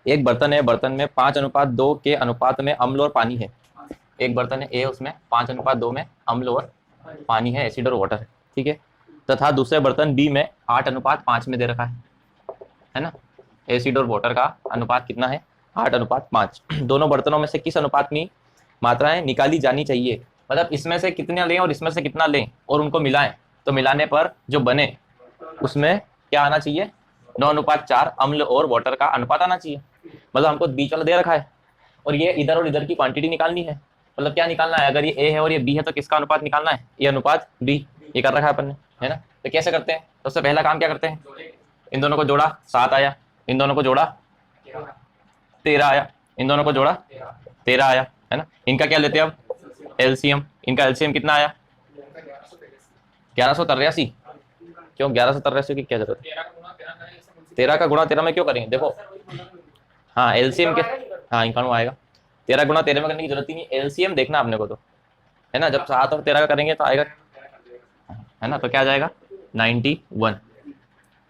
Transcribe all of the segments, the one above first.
एक बर्तन है, बर्तन में 5:2 के अनुपात में अम्ल और पानी है। एक बर्तन है ए, उसमें 5:2 में अम्ल और पानी है, एसिड और वाटर है, ठीक है। तथा दूसरे बर्तन बी में 8:5 में दे रखा है ना। एसिड और वाटर का अनुपात कितना है? 8:5। दोनों बर्तनों में से किस अनुपात में मात्राएं निकाली जानी चाहिए? मतलब इसमें से कितना लें और इसमें से कितना लें और उनको मिलाएं, तो मिलाने पर जो बने उसमें क्या आना चाहिए? 9:4 अम्ल और वाटर का अनुपात आना चाहिए। मतलब हमको बीच वाला दे रखा है और ये इधर और इधर की क्वांटिटी निकालनी है। मतलब क्या निकालना है? अगर ये ए है और ये बी है तो किसका अनुपात निकालना है? ये अनुपात बी। ये कर रखा है अपन ने, है ना। तो कैसे करते हैं? तो सबसे पहला काम क्या करते हैं? इन दोनों को जोड़ा, 7 आया। इन दोनों को जोड़ा, 13 आया। इन दोनों को जोड़ा, 13 आया, है ना। इनका क्या लेते हैं अब? एलसीएम। इनका एलसीएम कितना आया? 1183। क्यों 1183 की क्या जरूरत है? 13 का गुणा 13 में क्यों करेंगे? देखो, हाँ एलसीएम के, हाँ इनका आएगा। 13 गुणा 13 में करने की जरूरत ही नहीं, एलसीएम देखना अपने को तो, है ना। जब 7 और 13 का करेंगे तो आएगा, है ना। तो क्या आ जाएगा? 91।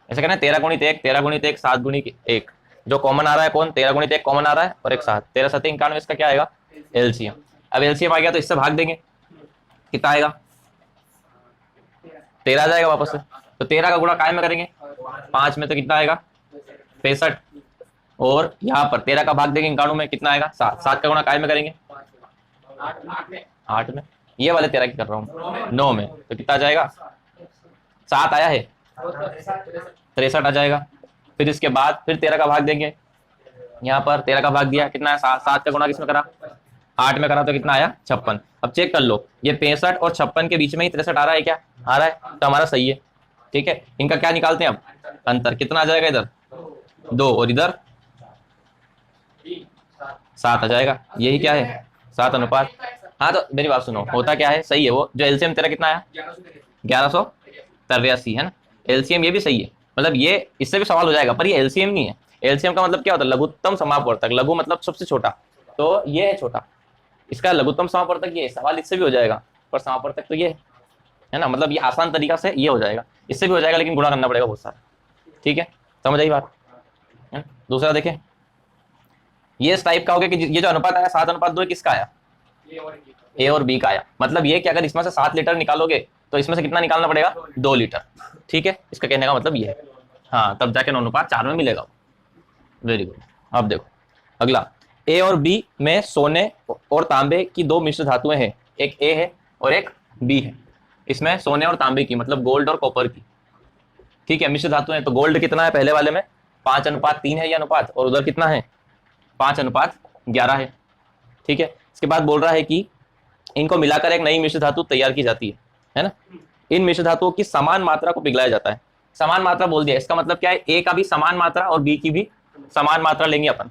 ऐसे करना है, 13 गुणित 1, 13 गुणित 1, 7 गुणित 1। जो कॉमन आ रहा है कौन? 13 गुणित 1 कॉमन आ रहा है और एक 7, 13×7 = 91। इसका क्या आएगा? एलसीएम। अब एलसीएम आ गया तो इससे भाग देंगे, कितना आएगा? 13 आ जाएगा वापस से। तो 13 का गुणा काय में करेंगे? 5 में, तो कितना आएगा? 65। और यहाँ पर 13 का भाग देंगे 91 में, कितना आएगा? 7। 7 का गुणा काय में करेंगे? 8 में। ये वाले 13 की कर रहा हूँ, 9 में, तो कितना आ जाएगा? 7 आया है, 63 आ जाएगा। फिर इसके बाद फिर 13 का भाग देंगे, यहाँ पर 13 का भाग दिया, कितना है? 7 का गुणा किसमें करा? 8 में करा, तो कितना आया? 56। अब चेक कर लो, ये 65 और 56 के बीच में ही 63 आ रहा है क्या? आ रहा है, तो हमारा सही है, ठीक है। इनका क्या निकालते हैं अब? अंतर कितना आ जाएगा? इधर 2 और इधर 7 आ जाएगा। यही क्या है? 7:। हाँ तो मेरी बात सुनो, होता क्या है? सही है वो, जो एलसीएम तेरा कितना आया? 1183, है ना। एलसीएम ये भी सही है, मतलब ये इससे भी सवाल हो जाएगा, पर ये एलसीएम नहीं है। एलसीएम का मतलब क्या होता है? लघुत्तम समापवर्तक। लघु मतलब सबसे छोटा, तो ये है छोटा, इसका लघुत्तम समापवर्तक ये। सवाल इससे भी हो जाएगा, पर समापवर्तक तो ये है ना। मतलब ये आसान तरीका से ये हो जाएगा, इससे भी हो जाएगा, लेकिन गुणा करना पड़ेगा बहुत सारा, ठीक है। समझ आई बात? दूसरा देखें, ये इस टाइप का हो गया कि ये जो अनुपात आया 7:2 किसका आया? ए और बी का आया। मतलब ये कि अगर इसमें से 7 लीटर निकालोगे तो इसमें से कितना निकालना पड़ेगा? 2 लीटर, ठीक है। इसका कहने का मतलब ये है, हाँ, तब जाके 9:4 में मिलेगा। Very good. अब देखो अगला, ए और बी में सोने और तांबे की 2 मिश्र धातुएं हैं। एक ए है और एक बी है। इसमें सोने और तांबे की, मतलब गोल्ड और कॉपर की, ठीक है, मिश्र धातुएं। तो गोल्ड कितना है? पहले वाले में 5:3 है ये अनुपात, और उधर कितना है? 5:11 है, ठीक है। इसके बाद बोल रहा है कि इनको मिलाकर एक नई मिश्र धातु तैयार की जाती है ना। इन मिश्र धातुओं की समान मात्रा को पिघलाया जाता है। समान मात्रा बोल दिया, इसका मतलब क्या है? ए का भी समान मात्रा और बी की भी समान मात्रा लेंगे अपन।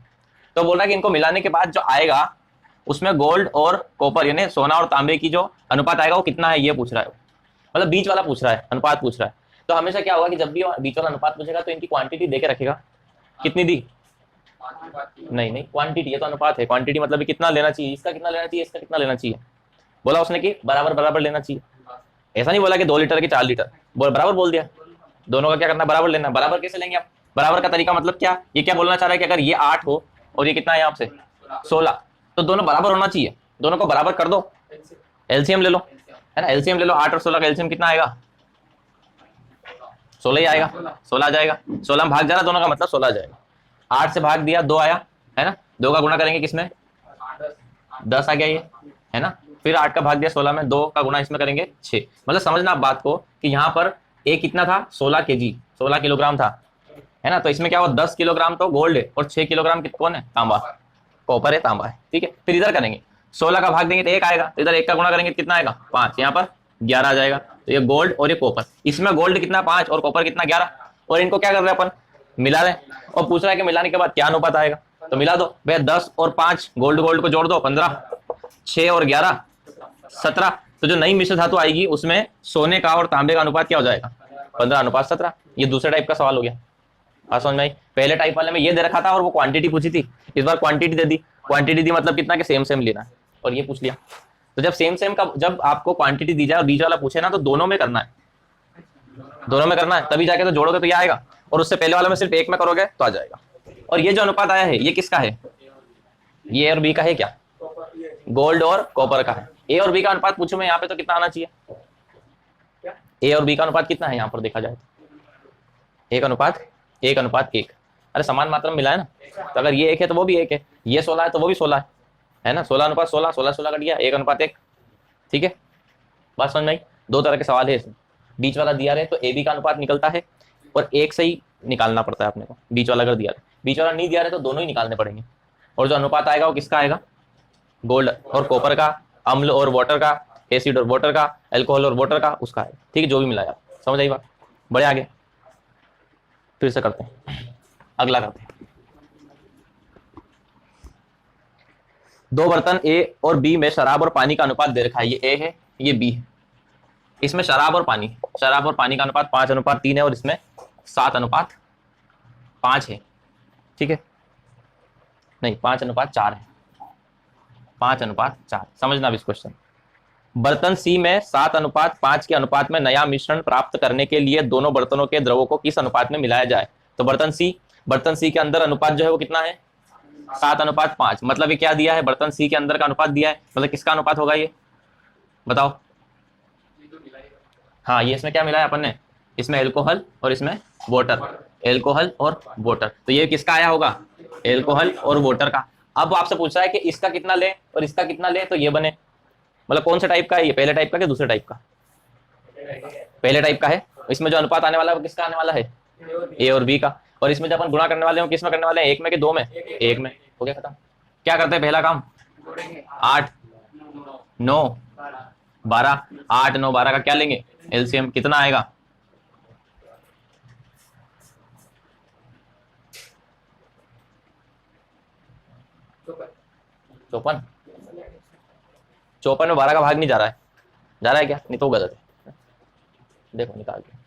तो बोल रहा है कि इनको मिलाने के बाद जो आएगा उसमें गोल्ड और कॉपर यानी सोना और तांबे की जो अनुपात आएगा वो कितना है, ये पूछ रहा है। मतलब बीच वाला पूछ रहा है, अनुपात पूछ रहा है। तो हमेशा क्या होगा कि जब भी बीच वाला अनुपात पूछेगा तो इनकी क्वांटिटी देके रखेगा। कितनी दी? नहीं नहीं, क्वांटिटी, ये तो अनुपात है। क्वांटिटी मतलब कितना लेना चाहिए, इसका कितना लेना चाहिए, इसका कितना लेना चाहिए। बोला उसने कि बराबर बराबर लेना चाहिए। ऐसा नहीं बोला कि 2 लीटर की 4 लीटर, बराबर बोल दिया। दोनों का क्या करना? बराबर लेना। बराबर कैसे लेंगे आप? बराबर का तरीका मतलब क्या? ये क्या बोलना चाह रहा है कि अगर ये 8 हो और ये कितना है आपसे 16, तो दोनों बराबर होना चाहिए। दोनों को बराबर कर दो, एलसीएम ले लो, है ना। एलसीएम ले लो, 8 और 16 का एलसीएम कितना आएगा? 16 ही आएगा। 16 आ जाएगा। 16 में भाग जा रहा दोनों का, मतलब 16 आ जाएगा। 8 से भाग दिया, 2 आया, है ना। 2 का गुणा करेंगे किसमें? 10 आ गया ये, है ना। फिर 8 का भाग दिया 16 में, 2 का गुणा इसमें करेंगे 6। मतलब समझना आप बात को कि यहाँ पर ए कितना था? 16 kg, 16 किलोग्राम था, है ना। तो इसमें क्या हुआ? 10 किलोग्राम तो गोल्ड है और 6 किलोग्राम कौन है? तांबा, कॉपर है, तांबा है, ठीक है। फिर इधर करेंगे, 16 का भाग देंगे तो 1 आएगा, तो इधर 1 का गुणा करेंगे कितना आएगा? 5। यहाँ पर 11 आ जाएगा। तो ये गोल्ड और ये कॉपर, इसमें गोल्ड कितना? 5 और कॉपर कितना? 11। और इनको क्या कर रहे हैं अपन? मिला रहे हैं। और पूछ रहा है कि मिलाने के बाद क्या अनुपात आएगा, तो मिला दो भैया। 10 और 5 गोल्ड गोल्ड को जोड़ दो, 15, 6 और 11 17। तो जो नई मिश्र धातु आएगी उसमें सोने का और तांबे का अनुपात क्या हो जाएगा? 15:17। ये दूसरे टाइप का सवाल हो गया। हाँ समझ में आई? पहले टाइप वाले में ये दे रखा था और वो क्वांटिटी पूछी थी, इस बार क्वांटिटी दे दी। क्वांटिटी दी मतलब कितना? कि सेम सेम लेना है, और ये पूछ लिया। तो जब सेम सेम का, जब आपको क्वांटिटी दी जाए और बीच वाला पूछे ना, तो दोनों में करना है, दोनों में करना है, तभी जाके तो जोड़ोगे तो ये आएगा। और उससे पहले वाला में सिर्फ एक में करोगे तो आ जाएगा। और ये जो अनुपात आया है ये किसका है? ये और बी का है क्या? गोल्ड और कॉपर का है। ए और बी का अनुपात पूछो मैं यहाँ पे तो कितना आना चाहिए? ए और बी का अनुपात कितना है यहाँ पर देखा जाए तो? एक अनुपात एक। अरे समान मात्रा में मिला है ना, तो अगर ये एक है तो वो भी एक है, ये 16 है तो वो भी 16 है ना, 16 अनुपात 16, 16 16 कट गया, 1 अनुपात 1। ठीक है, बात समझ में आई? दो तरह के सवाल है इसमें। बीच वाला दिया रहे तो ए बी का अनुपात निकलता है और एक से ही निकालना पड़ता है अपने को, बीच वाला अगर दिया रहे। बीच वाला नहीं दिया रहे तो दोनों ही निकालने पड़ेंगे। और जो अनुपात आएगा वो किसका आएगा? गोल्ड और कॉपर का, अम्ल और वाटर का, एसिड और वाटर का, अल्कोहल और वाटर का, उसका है। ठीक है, जो भी मिलाया। समझ आई बात? बड़े आगे फिर से करते हैं, अगला करते हैं। दो बर्तन ए और बी में शराब और पानी का अनुपात दे रखा है। ये ए है, ये बी है। इसमें शराब और पानी का अनुपात 5:3 है और इसमें 7:5 है। ठीक है, नहीं 5:4 है, 5:4। समझना अब इस क्वेश्चन। बर्तन सी में 7:5 के अनुपात में नया मिश्रण प्राप्त करने के लिए दोनों बर्तनों के द्रवों को किस अनुपात में मिलाया जाए? तो बर्तन सी के अंदर अनुपात जो है वो कितना है? 7:5। मतलब ये क्या दिया है? बर्तन सी के अंदर का अनुपात दिया है, मतलब किसका अनुपात होगा ये बताओ? हाँ, ये इसमें क्या मिला है अपन ने? इसमें एल्कोहल और इसमें वाटर, एल्कोहल और वाटर। तो ये किसका आया होगा? एल्कोहल और वाटर का। अब आपसे पूछा है कि इसका कितना ले और इसका कितना ले, तो ये बने, मतलब कौन सा टाइप का है ये? पहले टाइप का कि दूसरे टाइप का? पहले टाइप का है। इसमें जो अनुपात आने वाला है वो किसका आने वाला है? ए और बी का। और इसमें जब अपन गुणा करने वाले हैं किस में करने वाले हैं? एक में कि दो में? एक में। हो गया खत्म। क्या करते हैं पहला काम? 8 9 12, 8 9 12 का क्या लेंगे? एलसीएम। कितना आएगा? चौपन। 54 में 12 का भाग नहीं जा रहा है? जा रहा है क्या? नहीं तो गलत है। देखो निकाल के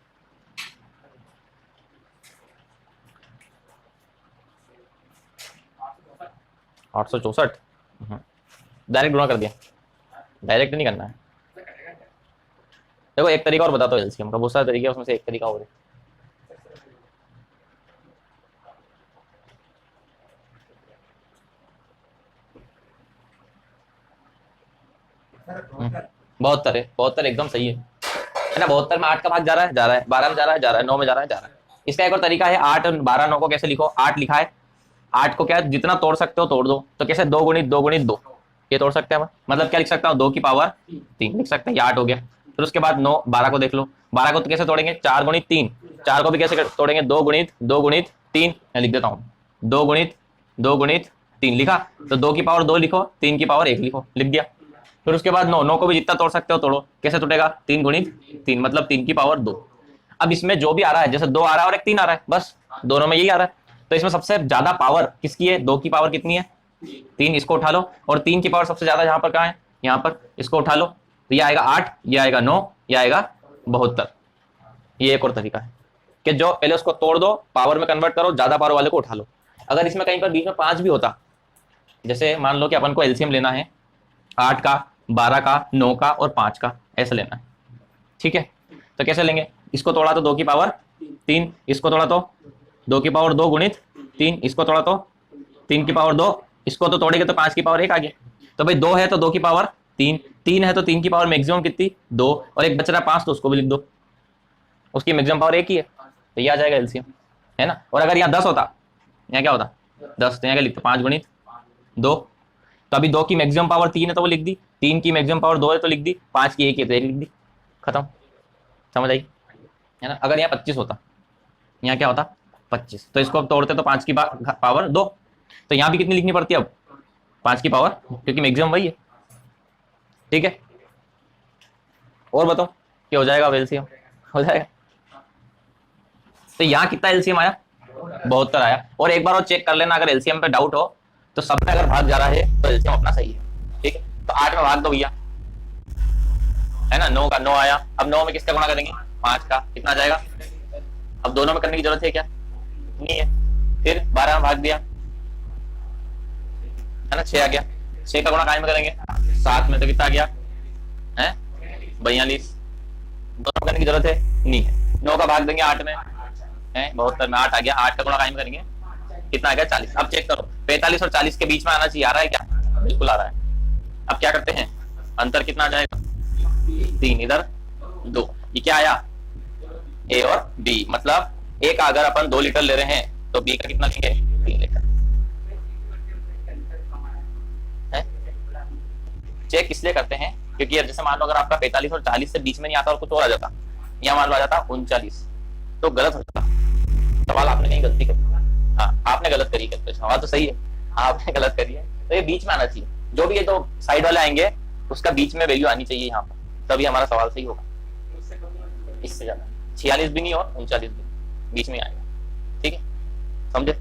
864। डायरेक्ट गुणा कर दिया, डायरेक्ट नहीं करना है। देखो एक तरीका और बताता हूँ एलसीएम का, बहुत सारे तरीके, उसमें से एक तरीका और है। बहत्तर है, 72 एकदम सही है ना? 72 में 8 का भाग जा रहा है, 12 में जा रहा है, 9 में जा रहा है। इसका एक और तरीका है, 8 12 9 को कैसे लिखो? 8 लिखा है, 8 को क्या जितना तोड़ सकते हो तोड़ दो। तो कैसे? 2 गुणित 2 गुणित 2, ये तोड़ सकते हैं। मतलब क्या लिख सकता हूँ? 2 की पावर 3 लिख सकते हैं, ये 8 हो गया। फिर उसके बाद 9 12 को देख लो, 12 को तो कैसे तोड़ेंगे? 4 गुणित 3। 4 को भी कैसे तोड़ेंगे? 2 गुणित 2 गुणित 3। मैं लिख देता हूँ 2 गुणित 2 गुणित 3 लिखा। तो 2 की पावर 2 लिखो, 3 की पावर 1 लिखो, लिख दिया। फिर उसके बाद 9 को भी जितना तोड़ सकते हो तोड़ो। कैसे तोड़ेगा? 3 गुणित 3, मतलब 3 की पावर 2। अब इसमें जो भी आ रहा है, जैसे 2 आ रहा है और एक 3 आ रहा है, बस दोनों में यही आ रहा है। तो इसमें सबसे ज्यादा पावर किसकी है? 2 की पावर कितनी है? 3, इसको उठा लो। और 3 की पावर सबसे ज्यादा यहाँ पर कहाँ है? यहाँ पर, इसको उठा लो। तो ये आएगा 8, ये आएगा 9, ये आएगा 72। ये एक और तरीका है कि जो पहले उसको तोड़ दो, पावर में कन्वर्ट करो, ज्यादा पावर वाले को उठा लो। अगर इसमें कहीं पर बीच में 5 भी होता, जैसे मान लो कि अपन को एलसीएम लेना है 8 का, 12 का, 9 का और 5 का, ऐसे लेना है। ठीक है, तो कैसे लेंगे? इसको तोड़ा तो 2 की पावर 3, इसको तोड़ा तो 2 की पावर 2 गुणित 3, इसको तोड़ा तो 3 की पावर 2, इसको तो तोड़ेंगे तो 5 की पावर 1 आ गया। तो भाई 2 है तो 2 की पावर 3, 3 है तो 3 की पावर मैक्सिमम कितनी? 2, और एक बच रहा 5 तो उसको भी लिख दो, उसकी मैक्सिमम पावर 1 ही है। तो ये आ जाएगा एलसीएम, है ना? और अगर यहाँ 10 होता, यहाँ क्या होता? 10, तो यहाँ क्या लिखते? 5 गुणित 2। तो अभी 2 की मैक्सिमम पावर 3 है तो वो लिख दी, 3 की मैक्सिमम पावर 2 है तो लिख दी, 5 की 1 है तो 1 लिख दी, खत्म। समझ आई, है ना? अगर यहाँ 25 होता, यहाँ क्या होता? 25, तो इसको अब तोड़ते तो 5 की पावर 2, तो यहाँ भी कितनी लिखनी पड़ती है अब? 5 की पावर, क्योंकि मैक्सिमम वही है। ठीक है, और बताओ क्या हो जाएगा? एलसीएम हो जाएगा। तो यहाँ कितना एलसीएम आया? 72 आया। और एक बार और चेक कर लेना, अगर एलसीएम पे डाउट हो तो सब में अगर भाग जा रहा है तो एलसीएम अपना सही है। ठीक है, तो 8 में भाग दो भैया, है ना? 9 का 9 आया। अब 9 में किसका गुणा करेंगे? 5 का। कितना आ जाएगा? अब दोनों में करने की जरूरत है क्या? नहीं है। फिर 12 में भाग दिया, है ना? 6 आ गया। 6 का गुणा काय में करेंगे? 7 में। तो कितना आ गया? है 42। दोनों में करने की जरूरत है? नहीं है। 9 का भाग देंगे 8 में, है 72 में 8 आ गया। 8 का गुणा काय में करेंगे? कितना आ गया 40। अब चेक करो 45 और 40 के बीच में आना चाहिए, आ रहा है क्या? बिल्कुल आ रहा है। अब क्या करते हैं, अंतर कितना आ जाएगा 3, इधर 2, ये क्या आया ए और बी, मतलब ए का अगर अपन 2 लीटर ले रहे हैं तो बी का कितना लेंगे 3 लीटर। चेक इसलिए करते हैं क्योंकि अब जैसे मान लो अगर आपका 45 और 40 से बीच में नहीं आता और कुछ और आ जाता, या मान लो आ जाता 39, तो गलत हो जाता। सवाल आपने कहीं गलती करी, हाँ आपने गलत करी, सवाल तो सही है, आपने गलत करी है, तो ये बीच में आना चाहिए। जो भी ये तो साइड वाले आएंगे उसका बीच में वैल्यू आनी चाहिए यहाँ पर, तभी हमारा सवाल सही होगा। इससे ज्यादा 46 भी नहीं और 39 भी, बीच में आएगा। ठीक है, समझे?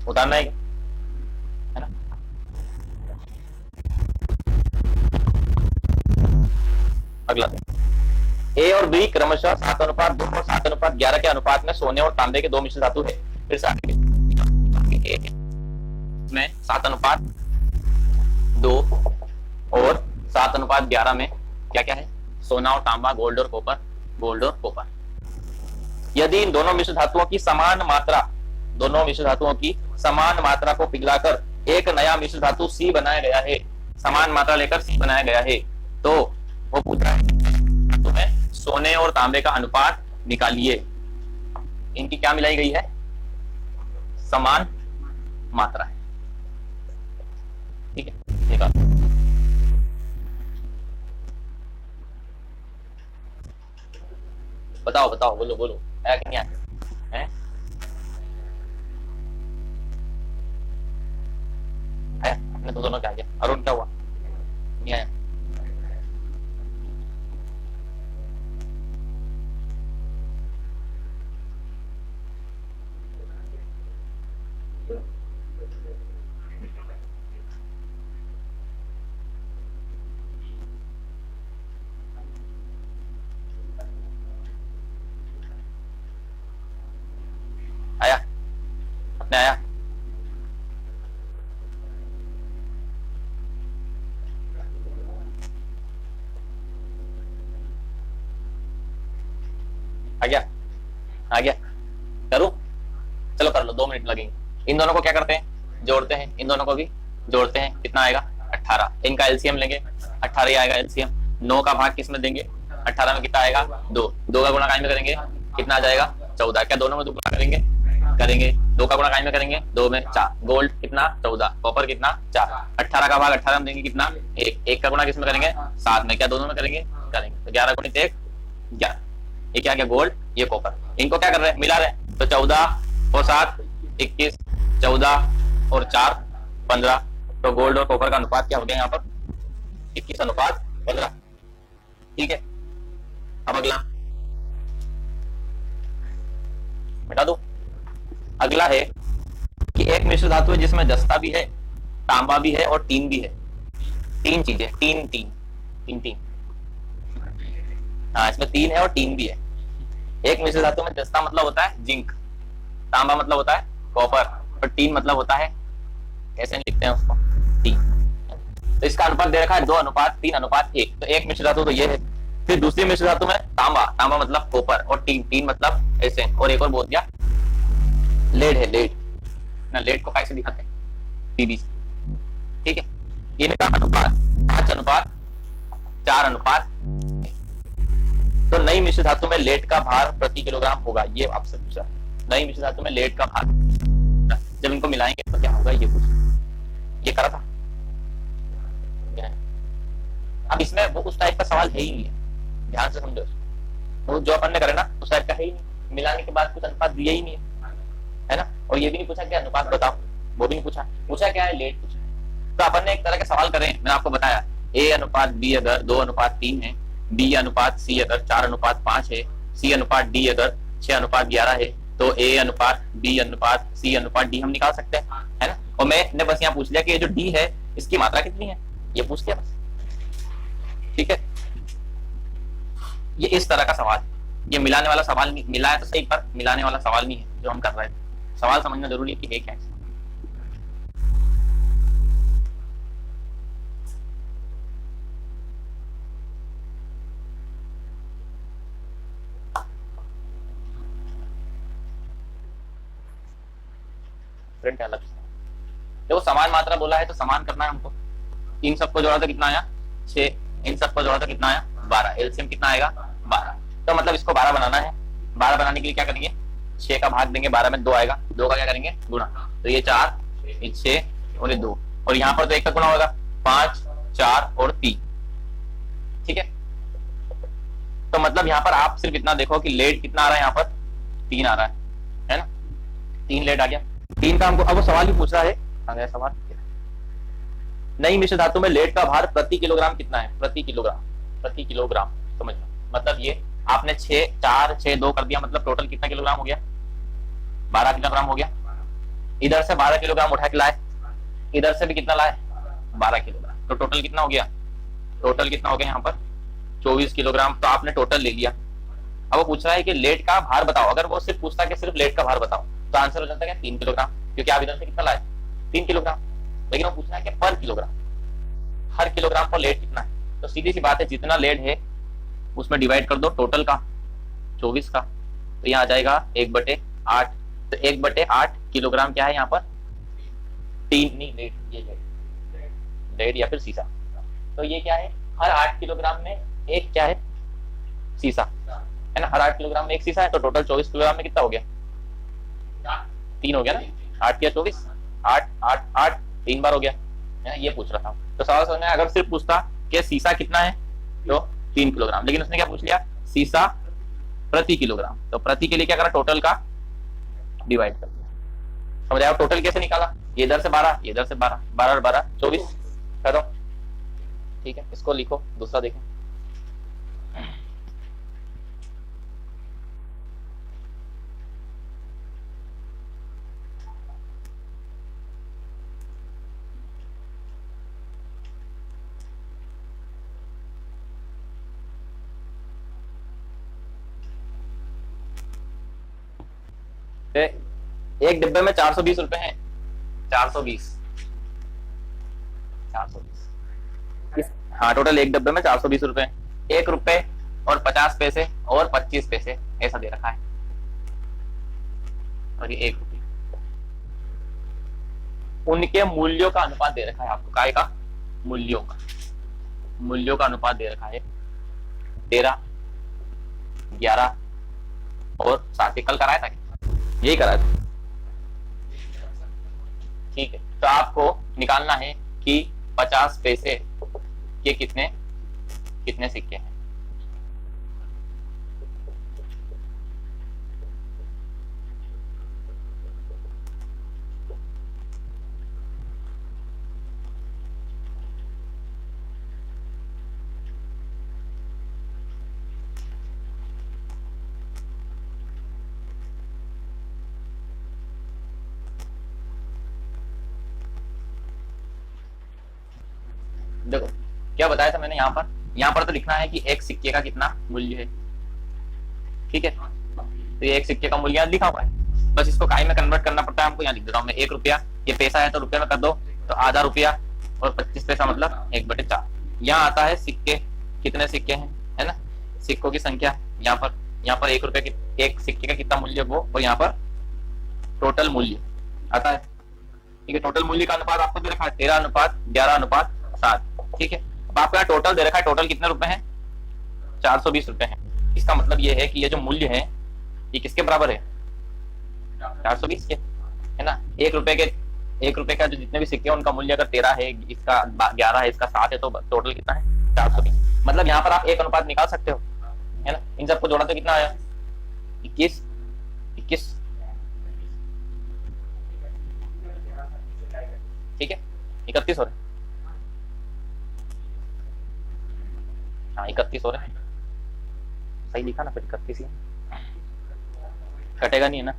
उतारना है ना? अगला ए और बी क्रमशः 7:2 और 7:11 के अनुपात में सोने और तांबे के 2 मिश्र धातु है। फिर से आगे में 7:2 और 7:11 में क्या क्या है, सोना और तांबा, गोल्ड और कॉपर, गोल्ड और कॉपर। यदि इन दोनों मिश्र धातुओं की समान मात्रा, दोनों मिश्र धातुओं की समान मात्रा को पिघलाकर एक नया मिश्र धातु सी बनाया गया है, समान मात्रा लेकर सी बनाया गया है, तो वो पूछ रहा है तुम्हें सोने और तांबे का अनुपात निकालिए। इनकी क्या मिलाई गई है, समान मात्रा है। ठीक है, निकाल। बताओ बताओ, बोलो बोलो, आया कि नहीं आया है? आया? अपने तो दोनों क्या आया? अरुण क्या हुआ, नहीं आया? आया? अपने आया? आ गया? आ गया? करूं? चलो कर लो, 2 मिनट लगेंगे। इन दोनों को क्या करते हैं, जोड़ते हैं, इन दोनों को भी जोड़ते हैं, कितना आएगा 18। इनका एलसीएम लेंगे, 18 ही आएगा एलसीएम। 9 का भाग किस में देंगे, 18 में कितना आएगा 2, 2 का गुणा काय में करेंगे कितना आ जाएगा 14। क्या दोनों में 2 गुणा करेंगे, करेंगे। 2 का गुणा काय में करेंगे 2 में 4। गोल्ड कितना 14, कॉपर कितना 4। 18 का भाग 18 में देंगे कितना 1, 1 का गुणा किस में करेंगे 7 में। क्या दोनों में करेंगे, करेंगे। तो 11 गुणित 1 11। ये क्या गया गोल्ड, ये कॉपर। इनको क्या कर रहे हैं, मिला रहे हैं। तो 14 और 7 21, 14 और 4 15। तो गोल्ड और कॉपर का अनुपात क्या हो गया यहाँ पर 21:15। ठीक है, अब अगला मिटा दो। अगला है कि एक मिश्र धातु है जिसमें जस्ता भी है, तांबा भी है और टीन भी है। 3 चीजें, तीन तीन तीन तीन, हाँ इसमें 3 है और टीन भी है। एक मिश्र धातु में जस्ता मतलब होता है जिंक, तांबा मतलब होता है कॉपर, और टीन मतलब होता है, कैसे लिखते हैं उसको, टीन। तो इसका अनुपात दे रखा है 2:3:1। तो एक मिश्र धातु तो ये है। फिर दूसरी मिश्र धातु में तांबा, तांबा मतलब कॉपर, और टीन, टीन मतलब ऐसे। और एक और बोल दिया लेड है, लेड ना, लेड को कैसे दिखाते हैं पीबी। ठीक है, इनका अनुपात 5:4:। तो नई मिश्र धातु में लेड का भार प्रति किलोग्राम होगा, ये आपसे पूछा। नई मिश्र धातु में लेड का भार जब इनको मिलाएंगे तो क्या होगा, ये पूछा, ये करा था। अब इसमें वो उस टाइप का सवाल है ही नहीं है, ध्यान से समझो। वो जो अपन ने करे ना उस टाइप का है ही नहीं, मिलाने के बाद कुछ अनुपात दिया ही नहीं है ना। और ये भी नहीं पूछा कि अनुपात बताओ, वो भी नहीं पूछा। पूछा क्या है, लेट पूछा। तो अपन ने एक तरह के सवाल करे, मैंने आपको बताया A:B अगर 2:3 है, B:C अगर 4:5 है, C:D अगर 6:11 है, तो A:B:C:D हम निकाल सकते हैं, है ना। और मैंने बस यहाँ पूछ लिया कि ये जो D है इसकी मात्रा कितनी है, ये पूछ लिया बस। ठीक है, ये इस तरह का सवाल, ये मिलाने वाला सवाल नहीं, मिला है तो सही पर मिलाने वाला सवाल नहीं है जो हम कर रहे हैं। सवाल समझना जरूरी है कि है क्या है। डिफरेंट है, अलग। देखो समान मात्रा बोला है तो समान करना है हमको। इन सबको जोड़ा तो कितना आया 6, इन सबको जोड़ा तो कितना आया 12, एलसीएम कितना आएगा 12। तो मतलब इसको 12 बनाना है। 12 बनाने के लिए क्या करेंगे 6 का भाग देंगे, 12 में 2 आएगा, 2 का क्या करेंगे गुणा, तो ये 4, ये 6 और ये 2, और यहाँ पर तो 1 का गुणा होगा 5, 4 और 3। ठीक है, तो मतलब यहाँ पर आप सिर्फ इतना देखो कि लेड कितना आ रहा है, यहाँ पर 3 आ रहा है ना, 3 लेड आ गया। 3 का हमको अब वो सवाल भी पूछ रहा है, आ गया सवाल, नई मिश्र धातु में लेड का भार प्रति किलोग्राम कितना है, प्रति किलोग्राम, प्रति किलोग्राम समझना। मतलब ये आपने 6, 4, 6, 2 कर दिया, मतलब टोटल कितना किलोग्राम हो गया 12 किलोग्राम हो गया। इधर से 12 किलोग्राम उठा के लाए, इधर से भी कितना लाए 12 किलोग्राम, तो टोटल कितना हो गया, टोटल कितना हो गया यहाँ पर 24 किलोग्राम। तो आपने टोटल ले लिया। अब वो पूछ रहा है कि लेड का भार बताओ। अगर वो सिर्फ पूछता है कि सिर्फ लेड का भार बताओ तो आंसर हो जाता है 3 किलोग्राम, क्योंकि आप इधर से कितना लाए 3 किलोग्राम। लेकिन वो पूछना है कि पर किलोग्राम, हर किलोग्राम पर लेड कितना है। तो सीधी सी बात है, जितना लेड है उसमें डिवाइड कर दो टोटल का 24 का, तो यहाँ आ जाएगा 1/8। तो 1/8 किलोग्राम क्या है यहाँ पर 3, नहीं लेड, ये लेड या फिर सीसा। तो ये क्या है, हर 8 किलोग्राम में एक क्या है सीसा है ना, हर 8 किलोग्राम में एक सीसा है। तो टोटल 24 किलोग्राम में कितना हो गया 3 हो गया ना, 8 या 24, 8 8 8 3 बार हो गया है ना, ये पूछ रहा था। तो सवाल समझ में अगर सिर्फ पूछता कि सीसा कितना है तो 3 किलोग्राम, लेकिन उसने क्या पूछ लिया सीसा प्रति किलोग्राम। तो प्रति के लिए क्या करा टोटल का डिवाइड कर दिया। समझ आया टोटल कैसे निकाला, ये इधर से 12, ये इधर से 12, 12 और 12 24 कर दो। ठीक है, इसको लिखो, दूसरा देखें। एक डिब्बे में 420 रुपए हैं, 420 हाँ, टोटल एक डब्बे में 420 रुपए, 1 रुपए और 50 पैसे और 25 पैसे ऐसा दे रखा है, और ये 1 रुपये। उनके मूल्यों का अनुपात दे रखा है आपको, काय का मूल्यों का अनुपात दे रखा है 13, 11 और 7। कल कराया था, यही कराया था। ठीक है, तो आपको निकालना है कि 50 पैसे के कितने सिक्के हैं। देखो क्या बताया था मैंने, यहाँ पर तो लिखना है कि एक सिक्के का कितना मूल्य है। ठीक है, तो ये एक सिक्के का मूल्य लिखा हुआ है, बस इसको काय में कन्वर्ट करना पड़ता है हमको। यहाँ लिख देता हूँ मैं 1 रुपया, ये पैसा है तो रुपये में कर दो, तो आधा रुपया और 25 पैसा मतलब 1/4। यहाँ आता है सिक्के, कितने सिक्के हैं है ना, सिक्कों की संख्या। यहाँ पर 1 रुपये के एक सिक्के का कितना मूल्य वो, और यहाँ पर टोटल मूल्य आता है। ठीक है, टोटल मूल्य का अनुपात आपको दे रखा है 13:11:7। ठीक है, अब आपका टोटल दे रखा है, टोटल कितने रुपए हैं 420 रुपए हैं। इसका मतलब ये है कि ये जो मूल्य है ये किसके बराबर है 420 के, है ना। 1 रुपए का जो जितने भी सिक्के हैं उनका मूल्य अगर 13 है, इसका 11 है, इसका 7 है, तो टोटल कितना है 420। मतलब यहाँ पर आप एक अनुपात निकाल सकते हो, है ना। इन सबको जोड़ा तो कितना आया 21। ठीक है, 31 हो रहे, हाँ 31 हो रहे हैं, सही लिखा ना, फिर 31 ही कटेगा नहीं है ना।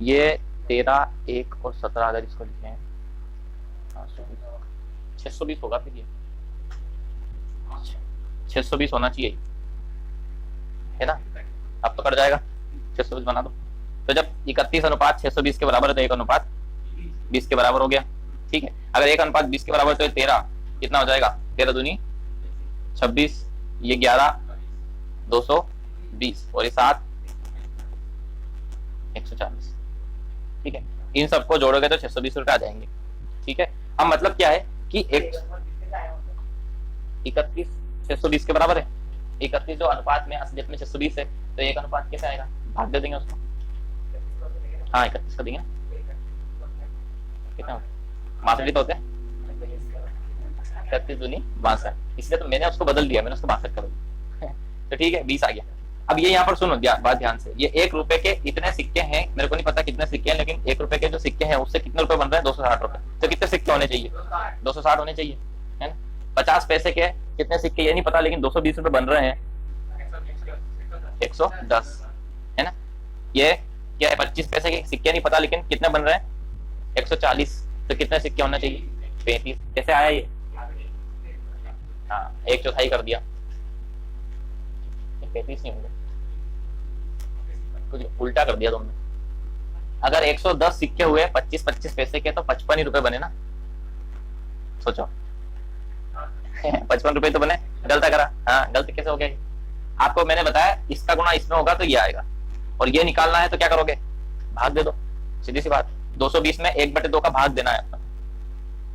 ये 13, 1 और 17 अगर इसको लिखे हैं 620 होगा, फिर ये 620 होना चाहिए, है ना। अब तो कट जाएगा, 620 बना दो। तो जब 31:620 के बराबर है तो 1:20 के बराबर हो गया। ठीक है, अगर 1:20 के बराबर तो 13 कितना हो जाएगा, 13 दूनी 26, ये 11 220 और ये 7 140, ठीक है। इन सबको जोड़ोगे तो 620 रुपए आ जाएंगे, ठीक है। अब मतलब क्या है कि 31 620 के बराबर है। 31 जो अनुपात में असलियत में 620 है, तो एक अनुपात कैसे आएगा, भाग दे देंगे उसको। हाँ 31 का देंगे, कितना 62 तो होते हैं, 31 दूनी 62, इसलिए तो मैंने उसको बदल दिया, मैंने उसको 62 कर दिया तो ठीक है 20 आ गया। अब ये यहाँ पर सुनो बात ध्यान से, ये 1 रुपए के इतने सिक्के हैं, मेरे को नहीं पता कितने सिक्के हैं, लेकिन 1 रुपए के जो सिक्के हैं उससे कितने रुपए बन रहे हैं, 260 रुपए। तो कितने सिक्के होने चाहिए, 260 होने चाहिए, है ना। 50 पैसे के कितने सिक्के ये नहीं पता, लेकिन 220 रुपए बन रहे हैं 110, है ना। ये क्या है, 25 पैसे के सिक्के नहीं पता, लेकिन कितने बन रहे हैं 140, तो कितने सिक्के होना चाहिए 35। कैसे आया ये, हाँ 1/4 कर दिया, 35 नहीं होंगे, कुछ उल्टा कर दिया तुमने। अगर 110 सिक्के हुए 25-25 पैसे के, तो 55 ही रुपए बने ना, सोचो 55 रुपए तो बने, गलत करा, हाँ गलत कैसे हो गया। आपको मैंने बताया इसका गुणा इसमें होगा तो ये आएगा, और ये निकालना है तो क्या करोगे, भाग दे दो, सीधी सी बात। 220 में 1/2 का भाग देना है,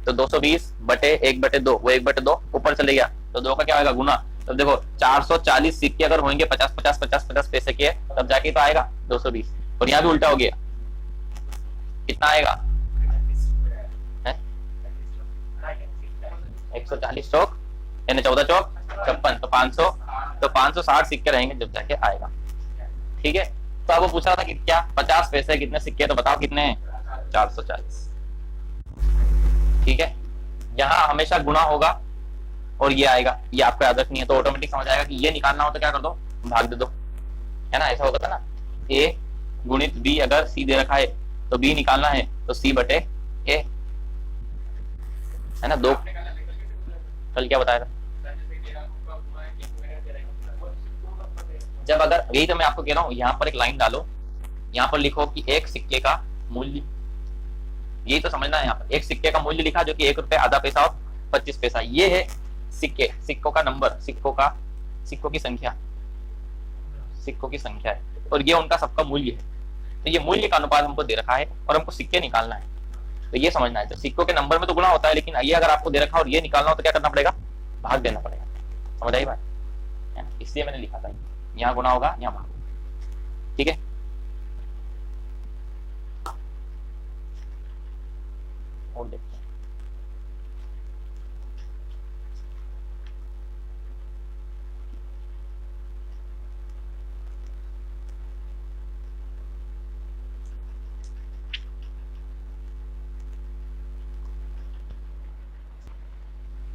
तो 220 बटे 1/2, वो 1/2 ऊपर चले गया, तो 2 का क्या आएगा गुना। तो देखो 440 सिक्के अगर होंगे 50-50 पैसे के, तब जाके तो आएगा 220, और यहाँ भी उल्टा हो गया, कितना आएगा 140 चौक यानी 14 चौक 56, तो 560 सिक्के रहेंगे जब जाके आएगा, ठीक है। तो अब वो पूछ रहा था कि क्या 50 पैसे कितने सिक्के, तो बताओ कितने हैं 440, ठीक है। यहाँ हमेशा गुणा होगा और ये आएगा, ये आपको याद रखनी है, तो ऑटोमेटिक समझ आएगा कि ये निकालना हो तो क्या कर दो, भाग दे दो, है ना। ऐसा होगा था ना, A गुणित B, अगर C दे रखा है तो B निकालना है तो C बटे A, है ना। 2 कल क्या बताया था, जब अगर, यही तो मैं आपको कह रहा हूं, यहाँ पर एक लाइन डालो, यहाँ पर लिखो कि एक सिक्के का मूल्य, यही तो समझना है। यहाँ पर एक सिक्के का मूल्य लिखा जो कि 1 रुपए आधा पैसा और 25 पैसा, ये है सिक्के, सिक्कों का नंबर, सिक्कों की संख्या है, और ये उनका सबका मूल्य है। तो ये मूल्य का अनुपात हमको दे रखा है और हमको सिक्के निकालना है, तो ये समझना है। तो सिक्कों के नंबर में तो गुणा होता है, लेकिन ये अगर आपको दे रखा और ये निकालना हो तो क्या करना पड़ेगा, भाग देना पड़ेगा, समझ आई बात, इसलिए मैंने लिखा था यहाँ गुणा होगा यहाँ भाग, ठीक है। और देखते हैं,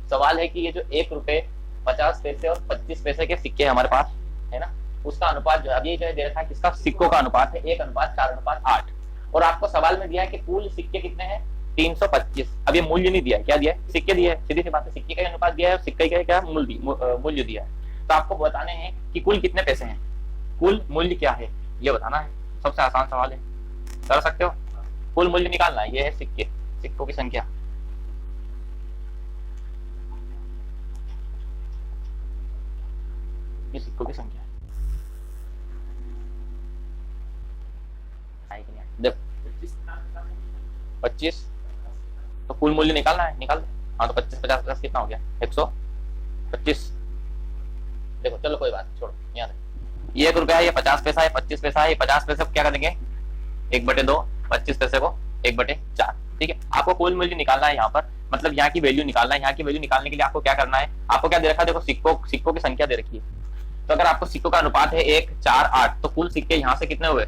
सवाल है कि ये जो 1 रुपए 50 पैसे और 25 पैसे के सिक्के हमारे पास है ना, उसका अनुपात जो है, अब ये जो है दे रखा है किसका, सिक्कों का अनुपात है 1:4:8, और आपको सवाल में दिया है कि कुल सिक्के कितने हैं 325। अब ये मूल्य नहीं दिया है, क्या दिया है, सिक्के दिए है, सीधी सी बात है, सिक्के का अनुपात दिया है और सिक्के का क्या मूल्य दिया है। तो आपको बताने हैं कि कुल कितने पैसे हैं, कुल मूल्य क्या है ये बताना है, सबसे आसान सवाल है, कर सकते हो। कुल मूल्य निकालना है, ये है सिक्कों की संख्या, ये सिक्कों की संख्या है, देखो 25, तो कुल मूल्य निकालना है, निकाल दो। हाँ तो 25-50 कितना हो गया 125। देखो चलो कोई बात छोड़ो, यहाँ देखो ये 1 रुपया है, ये 50 पैसा है, 25 पैसा है, ये 50 पैसे को क्या करेंगे 1/2, 25 पैसे को 1/4, ठीक है। आपको कुल मूल्य निकालना है यहाँ पर, मतलब यहाँ की वैल्यू निकालना है। यहाँ की वैल्यू निकालने के लिए आपको क्या करना है, आपको क्या दे रखा है, देखो सिक्कों की संख्या दे रखी है, तो अगर आपको सिक्कों का अनुपात है 1:4:8, तो कुल सिक्के यहाँ से कितने हुए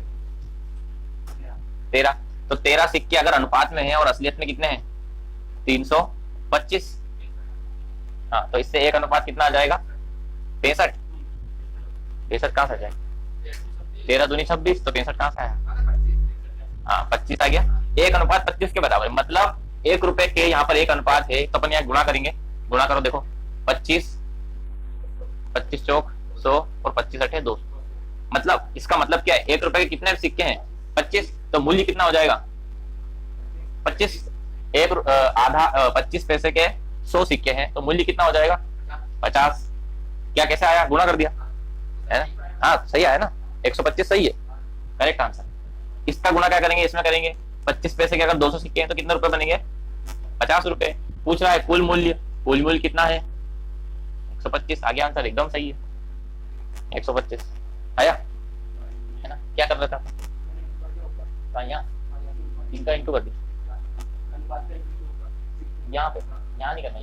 13, तो 13 सिक्के अगर अनुपात में है और असलियत में कितने हैं 325, हाँ तो इससे 1 अनुपात कितना आ जाएगा 65 कहां से आ जाएगा, 13 दूनी 26, तो 65 कहां से आया, हाँ 25 आ गया, 1:25 के बराबर। मतलब 1 रुपए के यहाँ पर 1 अनुपात है, तो अपन यहाँ गुणा करेंगे, गुणा करो, देखो 25 चौक 100 और 25 अठे 200, मतलब इसका मतलब क्या है, 1 रुपए के कितने सिक्के हैं 25, तो मूल्य कितना हो जाएगा 25, आधा 25 पैसे के 100 सिक्के हैं, तो मूल्य कितना हो जाएगा 50। क्या कैसे आया, गुणा कर दिया है ना, हाँ सही आया ना, 125 सही है, करेक्ट आंसर। इसका गुणा क्या करेंगे, इसमें करेंगे। 25 पैसे के अगर 200 सिक्के हैं तो कितने रुपए बनेंगे, 50 रुपए। पूछ रहा है कुल मूल्य, कुल मूल्य कितना है, 125। आगे आंसर एकदम सही है, 125 आया है ना। क्या कर रहा था, यहाँ इनका इंटू कर दी, यहाँ पे, यहाँ नहीं करना,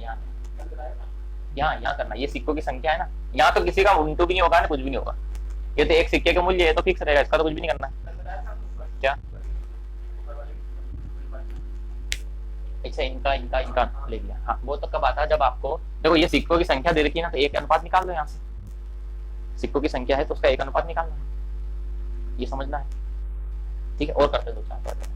यहाँ करना। ये सिक्कों की संख्या है ना, यहाँ तो किसी का इंटू भी नहीं होगा ना, कुछ भी नहीं होगा। ये तो एक सिक्के का मूल्य है तो फिक्स रहेगा, इसका तो कुछ भी नहीं करना है। क्या अच्छा, इनका ले लिया। हाँ, वो तो कब आता है, जब आपको देखो ये सिक्कों की संख्या दे रखी है ना, तो एक अनुपात निकाल लो यहाँ से। सिक्कों की संख्या है तो उसका एक अनुपात निकालना है, ये समझना है। ठीक है, और करते दो चार और करते।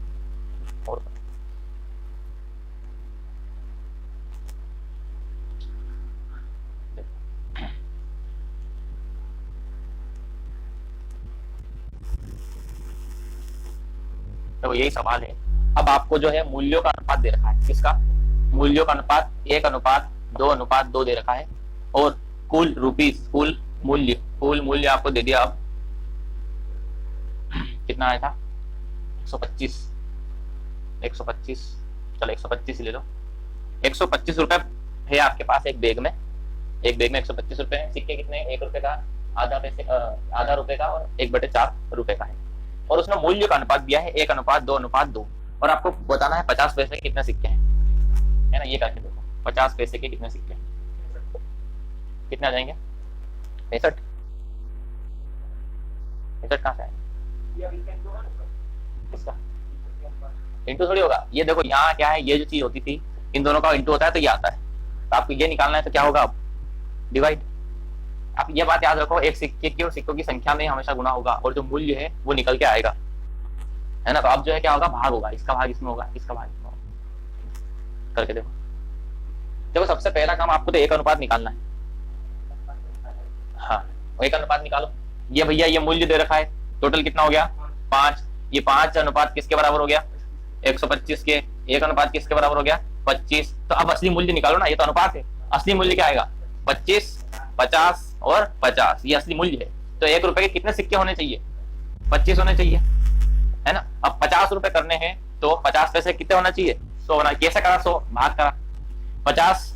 तो यही सवाल है। अब आपको जो है मूल्यों का अनुपात दे रखा है, किसका, मूल्यों का अनुपात 1:2:2 दे रखा है। और कुल रुपीस, कुल मूल्य आपको दे दिया। अब कितना आया था, 125। चलो 125 ले लो। 125 रुपए है आपके पास एक बैग में, 125 रुपए है। सिक्के कितने, 1 रुपए का, आधा रुपए का और 1/4 रुपए का है। और उसने मूल्य का अनुपात दिया है 1:2:2। और आपको बताना है 50 पैसे के कितने सिक्के हैं, है ना। ये करके देखो, 50 पैसे के कितने सिक्के हैं, कितने आ जाएंगे, 65 कहाँ से आएंगे, इसका इंटू थोड़ी होगा। ये देखो यहाँ क्या है, ये जो चीज होती थी इन दोनों का इंटू होता है तो ये आता है। तो आपको ये निकालना है तो क्या होगा, अब डिवाइड। आप ये बात याद रखो, एक सिक्के की और सिक्कों की संख्या में हमेशा गुना होगा और जो मूल्य है वो निकल के आएगा, है ना। तो अब जो है क्या होगा, भाग होगा, इसका भाग इसमें होगा, इसका भाग इसमें होगा। करके देखो। देखो सबसे पहला काम आपको तो एक अनुपात निकालना है। हाँ, एक अनुपात निकालो। ये भैया ये मूल्य दे रखा है, टोटल कितना हो गया, 5। ये 5 अनुपात किसके बराबर हो गया, 125 के। एक अनुपात किसके बराबर हो गया, 25। तो अब असली मूल्य निकालो ना, ये तो अनुपात है। असली मूल्य क्या आएगा, 25, 50 और 50, ये असली मूल्य है। तो 1 रुपए के कितने सिक्के होने चाहिए, 25 होने चाहिए, है ना। अब 50 रुपए करने हैं तो 50 पैसे कितने होना चाहिए, 100 होना। कैसे करा, 100 भाग करा, 50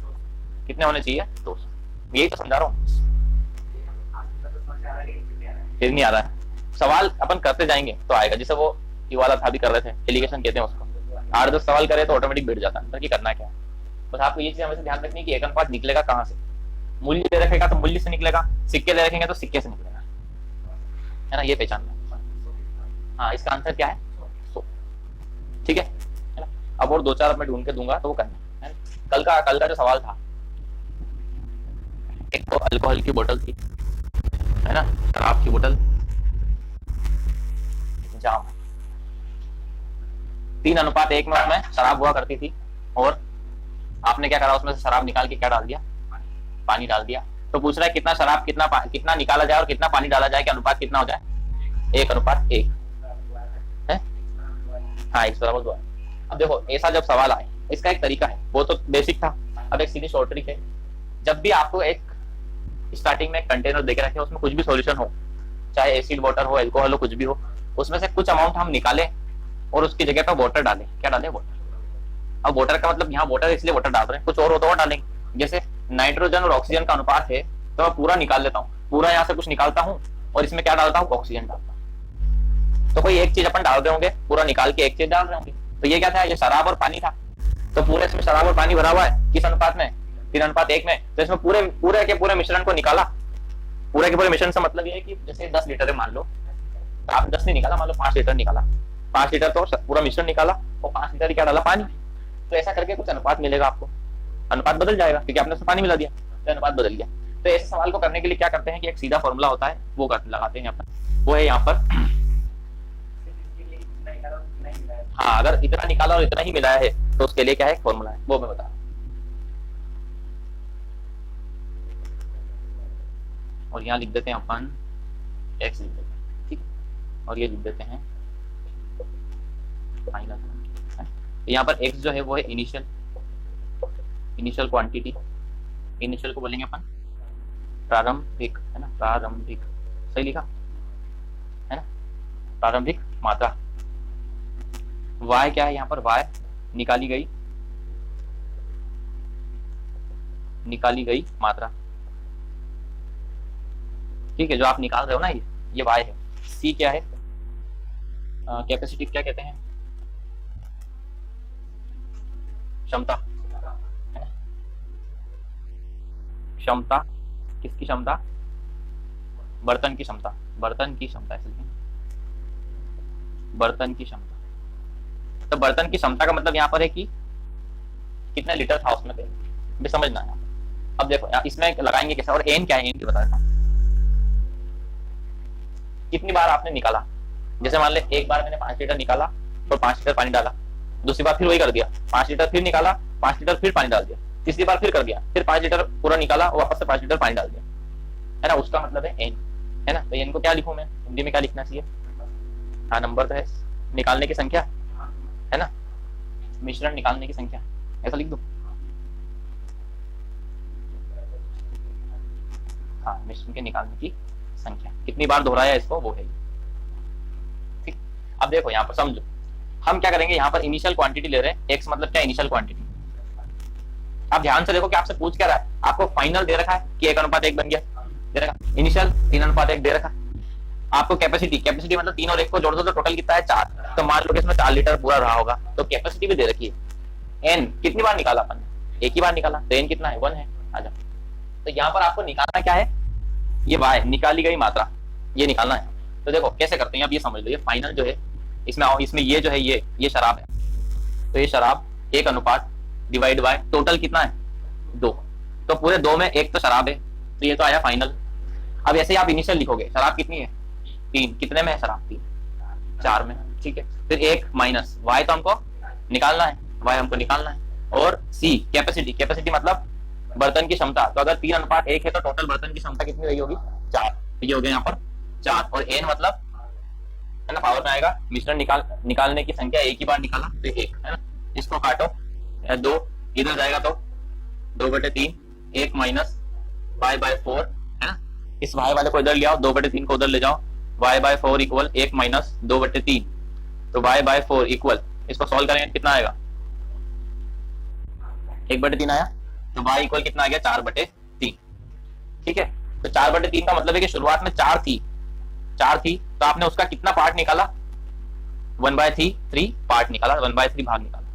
कितने होने चाहिए, 200। यही तो समझा रहा हूँ, फिर नहीं आ रहा है। सवाल अपन करते जाएंगे तो आएगा। जैसे वो ये वाला था भी कर रहे थे, एलिगेशन कहते हैं उसको। 8-10 सवाल करे तो ऑटोमेटिक बैठ जाता है, करना क्या है। बस आपको ये चीज हमेशा ध्यान रखनी है कि एक अनुपात निकलेगा कहाँ से। मूल्य दे रखेगा तो मूल्य से निकलेगा, सिक्के दे रखेंगे तो सिक्के से निकलेगा, है ना। ये पहचानना। हाँ, इसका आंसर क्या है, 100। ठीक है ना। अब और 2-4 मैं ढूंढ के दूंगा तो वो करना है। कल का जो सवाल था, एक तो अल्कोहल की बोतल थी, है ना, शराब की बोतल, जाम। 3:1 में उसमें शराब हुआ करती थी और आपने क्या करा, उसमें से शराब निकाल के क्या डाल दिया, पानी डाल दिया। तो पूछ रहा है कितना शराब, कितना निकाला जाए और कितना पानी डाला जाए, क्या अनुपात कितना हो जाए, 1:1 है। हाँ, 1:2। अब देखो ऐसा जब सवाल आए, इसका एक तरीका है, वो तो बेसिक था। अब एक सीधी शॉर्ट ट्रिक है। जब भी आपको एक स्टार्टिंग में कंटेनर देके रखे, उसमें कुछ भी सॉल्यूशन हो, चाहे एसिड वाटर हो, अल्कोहल हो, कुछ भी हो, उसमें से कुछ अमाउंट हम निकालें और उसकी जगह पर वाटर डालें। क्या डालें, वाटर। अब वाटर का मतलब यहाँ वाटर इसलिए वाटर डाल रहे हैं, कुछ और हो तो और डालेंगे। जैसे नाइट्रोजन और ऑक्सीजन का अनुपात है तो मैं पूरा निकाल लेता हूँ, पूरा यहाँ से कुछ निकालता हूँ और इसमें क्या डालता हूँ, ऑक्सीजन डालता हूँ। तो कोई एक चीज अपन डाल रहे होंगे, पूरा निकाल के एक चीज डाल रहे होंगे। तो ये क्या था, ये शराब और पानी था। तो पूरे इसमें शराब और पानी भरा हुआ है, किस अनुपात में, 3:1 में। तो इसमें पूरे के पूरे मिश्रण को निकाला। पूरे के पूरे मिश्रण से मतलब ये है कि जैसे 10 लीटर है मान लो, तो आप 10 नहीं निकाला, मान लो 5 लीटर निकाला। 5 लीटर तो पूरा मिश्रण निकाला और 5 लीटर क्या डाला, पानी। तो ऐसा करके कुछ अनुपात मिलेगा आपको, अनुपात बदल जाएगा क्योंकि आपने उसमें पानी मिला दिया, तो अनुपात बदल गया। तो ऐसे सवाल को करने के लिए क्या करते हैं कि एक सीधा फॉर्मूला होता है, वो लगाते हैं यहाँ पर। वो है यहाँ पर, हाँ, अगर इतना निकाला और इतना ही मिलाया है तो उसके लिए क्या है, फॉर्मूला है, वो मैं बता रहा हूँ। और यहाँ लिख देते हैं अपन x लिख देते हैं, ठीक। और ये लिख देते हैं माइनस। यहाँ पर x जो है वो है इनिशियल क्वांटिटी। इनिशियल को बोलेंगे अपन प्रारंभिक, है ना, प्रारंभिक, सही लिखा है ना, प्रारंभिक मात्रा। y क्या है यहाँ पर, y निकाली गई मात्रा, ठीक है, जो आप निकाल रहे हो ना, ये y है। c क्या है, कैपेसिटी क्या कहते हैं, क्षमता, क्षमता, किसकी क्षमता, बर्तन की क्षमता, ऐसे लिखें, बर्तन की क्षमता। तो बर्तन की क्षमता का मतलब यहाँ पर है कि कितना लीटर था उसमें तेल, भी समझना है। अब देखो इसमें लगाएंगे कैसे, और एन क्या है, एन की बता देता हूं। कितनी बार आपने निकाला, जैसे मान ले एक बार मैंने 5 लीटर निकाला और 5 लीटर पानी डाला, दूसरी बार फिर वही कर दिया, 5 लीटर फिर निकाला, 5 लीटर फिर पानी डाल दिया, तीसरी बार फिर कर दिया, फिर 5 लीटर पूरा निकाला और वापस से 5 लीटर पानी डाल दिया, है ना, उसका मतलब है एन, है ना। तो एन को क्या लिखूं मैं, हिंदी में क्या लिखना चाहिए, हाँ नंबर तो है, निकालने की संख्या, है ना, मिश्रण निकालने की संख्या, ऐसा लिख दो, हाँ मिश्रण के निकालने की संख्या, कितनी बार दोहराया इसको वो है, ठीक। अब देखो यहाँ पर समझो, हम क्या करेंगे, यहाँ पर इनिशियल क्वांटिटी ले रहे हैं, एक्स मतलब क्या, इनिशियल क्वांटिटी। आप ध्यान से देखो कि आपसे पूछ क्या रहा है, आपको फाइनल दे रखा है कि 1:1 बन गया, दे रखा, इनिशियल 3:1 दे रखा, आपको कैपेसिटी मतलब 3 और 1 को जोड़ दो तो टोटल कितना है 4, तो मान लो कि इसमें 4 लीटर पूरा रहा होगा, तो कैपेसिटी भी दे रखी है। एन कितनी बार निकाला अपन ने, एक ही बार निकाला, तो एन कितना है, 1 है। आजा, तो यहाँ पर आपको निकालना क्या है, ये वाई निकाली गई मात्रा, ये निकालना है। तो देखो कैसे करते हैं, अब ये समझ लो, ये फाइनल जो है इसमें आओ, इसमें ये जो है ये शराब है, तो ये शराब 1 डिवाइड बाय टोटल कितना है 2, तो पूरे 2 में 1 तो शराब है, तो ये तो आया फाइनल। अब ऐसे ही आप इनिशियल लिखोगे, शराब कितनी है 3, कितने में है शराब 3, 4 में, ठीक है, फिर 1 माइनस वाई, तो हमको निकालना है, वाई हमको निकालना है, और सी कैपेसिटी मतलब बर्तन की क्षमता, तो अगर 3:1 है तो टोटल बर्तन की क्षमता कितनी रही होगी 4, ये हो गया यहाँ पर 4, और एन मतलब है ना पावर में आएगा, मिश्रण निकालने की संख्या, एक ही बार निकाला तो 1, है ना, इसको काटो 2 इधर जाएगा तो 2/3, 1 माइनस y/4, है ना, इस y वाले को इधर ले आओ, 2/3 को उधर ले जाओ, y/4 इक्वल 1 माइनस 2/3, तो y/4 इक्वल, इसको सॉल्व करेंगे कितना आएगा 1/3 आया, तो y इक्वल कितना आ गया 4/3, ठीक है। तो 4/3 का मतलब है कि शुरुआत में 4 थी, तो आपने उसका कितना पार्ट निकाला 1/3 पार्ट निकाला, 1/3 भाग निकाला,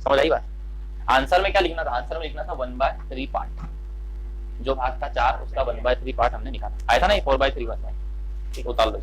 समझ आई बात। आंसर में क्या लिखना था, आंसर में लिखना था 1/3 पार्ट, जो भाग था 4 उसका 1/3 पार्ट हमने निकाला, आया था ना ये 4/3 ठीक, उतार लो।